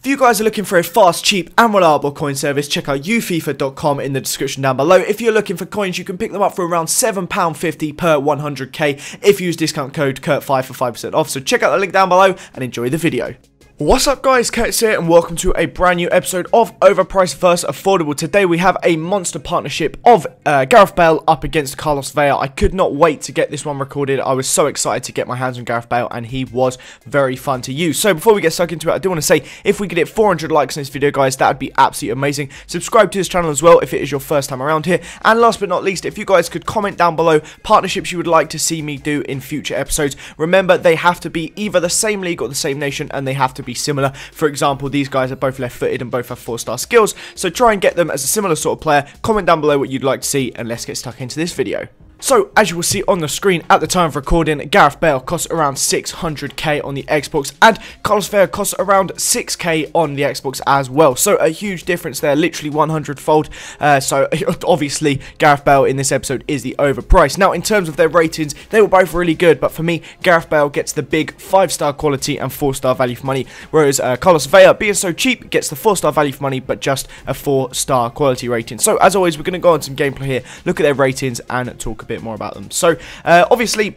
If you guys are looking for a fast, cheap and reliable coin service, check out ufifa.com in the description down below. If you're looking for coins, you can pick them up for around £7.50 per 100k if you use discount code KURT5 for 5% off. So check out the link down below and enjoy the video. What's up guys, Curtis here and welcome to a brand new episode of Overpriced vs Affordable. Today we have a monster partnership of Gareth Bale up against Carlos Vela. I could not wait to get this one recorded. I was so excited to get my hands on Gareth Bale and he was very fun to use. So before we get stuck into it, I do want to say if we could hit 400 likes on this video guys, that would be absolutely amazing. Subscribe to this channel as well if it is your first time around here. And last but not least, if you guys could comment down below partnerships you would like to see me do in future episodes. Remember, they have to be either the same league or the same nation and they have to be similar. For example, these guys are both left-footed and both have 4-star skills, so try and get them as a similar sort of player. Comment down below what you'd like to see, and let's get stuck into this video. So, as you will see on the screen at the time of recording, Gareth Bale costs around 600k on the Xbox, and Carlos Vela costs around 6k on the Xbox as well. So, a huge difference there, literally 100-fold. So, obviously, Gareth Bale in this episode is the overpriced. Now, in terms of their ratings, they were both really good, but for me, Gareth Bale gets the big 5-star quality and 4-star value for money, whereas Carlos Vela, being so cheap, gets the 4-star value for money, but just a 4-star quality rating. So, as always, we're going to go on some gameplay here, look at their ratings, and talk bit more about them. So obviously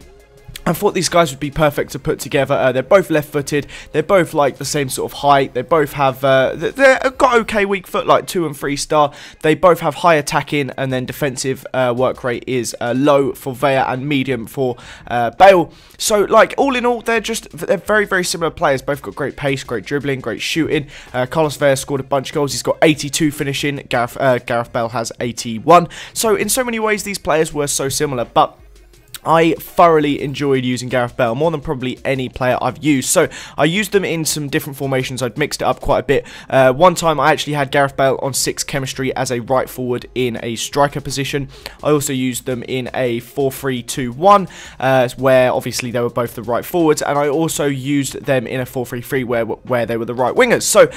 I thought these guys would be perfect to put together. They're both left-footed. They're both like the same sort of height. They both have they've got okay weak foot, like 2 and 3 star. They both have high attacking, and then defensive work rate is low for Vela and medium for Bale. So like all in all, they're very similar players. Both got great pace, great dribbling, great shooting. Carlos Vela scored a bunch of goals. He's got 82 finishing. Gareth Bale has 81. So in so many ways, these players were so similar, but I thoroughly enjoyed using Gareth Bale, more than probably any player I've used. So I used them in some different formations. I'd mixed it up quite a bit. One time I actually had Gareth Bale on 6 chemistry as a right forward in a striker position. I also used them in a 4-3-2-1 where obviously they were both the right forwards, and I also used them in a 4-3-3 where they were the right wingers. So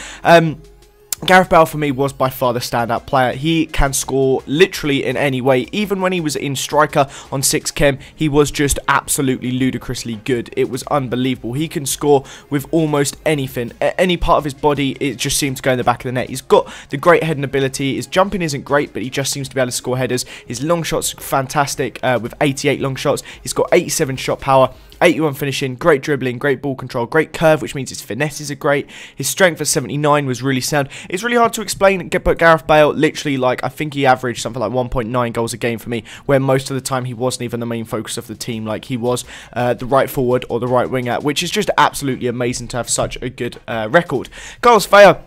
Gareth Bale for me was by far the standout player. He can score literally in any way. Even when he was in striker on 6 chem, he was just absolutely ludicrously good. It was unbelievable. He can score with almost anything. Any part of his body, it just seems to go in the back of the net. He's got the great heading ability. His jumping isn't great, but he just seems to be able to score headers. His long shots fantastic with 88 long shots. He's got 87 shot power. 81 finishing, great dribbling, great ball control, great curve, which means his finesses are great. His strength at 79 was really sound. It's really hard to explain, but Gareth Bale, literally, like, I think he averaged something like 1.9 goals a game for me, where most of the time he wasn't even the main focus of the team. Like, he was the right forward or the right winger, which is just absolutely amazing to have such a good record. Carlos Vela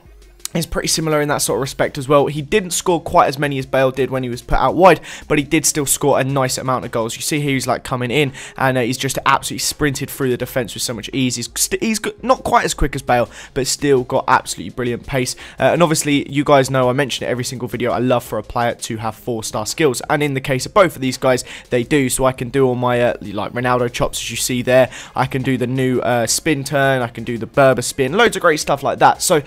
is pretty similar in that sort of respect as well. He didn't score quite as many as Bale did when he was put out wide, but he did still score a nice amount of goals. You see here he's like coming in, and he's just absolutely sprinted through the defence with so much ease. He's not quite as quick as Bale, but still got absolutely brilliant pace. And obviously, you guys know I mention it every single video. I love for a player to have 4-star skills, and in the case of both of these guys, they do. So I can do all my like Ronaldo chops, as you see there. I can do the new spin turn. I can do the Berber spin. Loads of great stuff like that. So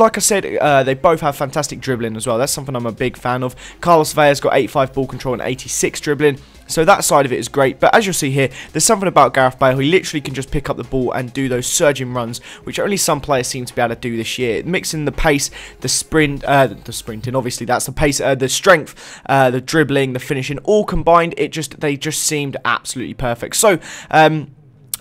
like I said, they both have fantastic dribbling as well. That's something I'm a big fan of. Carlos Vela's got 85 ball control and 86 dribbling, so that side of it is great. But as you'll see here, there's something about Gareth Bale. He literally can just pick up the ball and do those surging runs, which only some players seem to be able to do this year. Mixing the pace, the sprinting, obviously that's the pace, the strength, the dribbling, the finishing, all combined, they just seemed absolutely perfect. So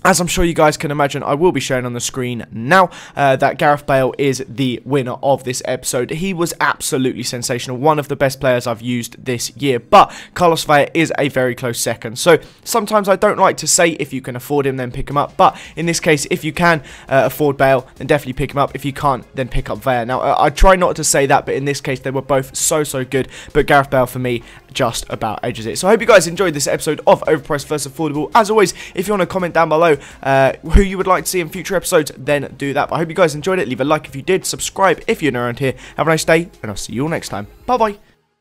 as I'm sure you guys can imagine, I will be showing on the screen now that Gareth Bale is the winner of this episode. He was absolutely sensational, one of the best players I've used this year, but Carlos Vela is a very close second. So sometimes I don't like to say if you can afford him, then pick him up, but in this case, if you can afford Bale, then definitely pick him up. If you can't, then pick up Vela. Now, I try not to say that, but in this case, they were both so good, but Gareth Bale for me just about edges it. So I hope you guys enjoyed this episode of Overpriced vs Affordable. As always, if you want to comment down below who you would like to see in future episodes, then do that. But I hope you guys enjoyed it. Leave a like if you did, subscribe if you're new around here. Have a nice day, and I'll see you all next time. Bye bye.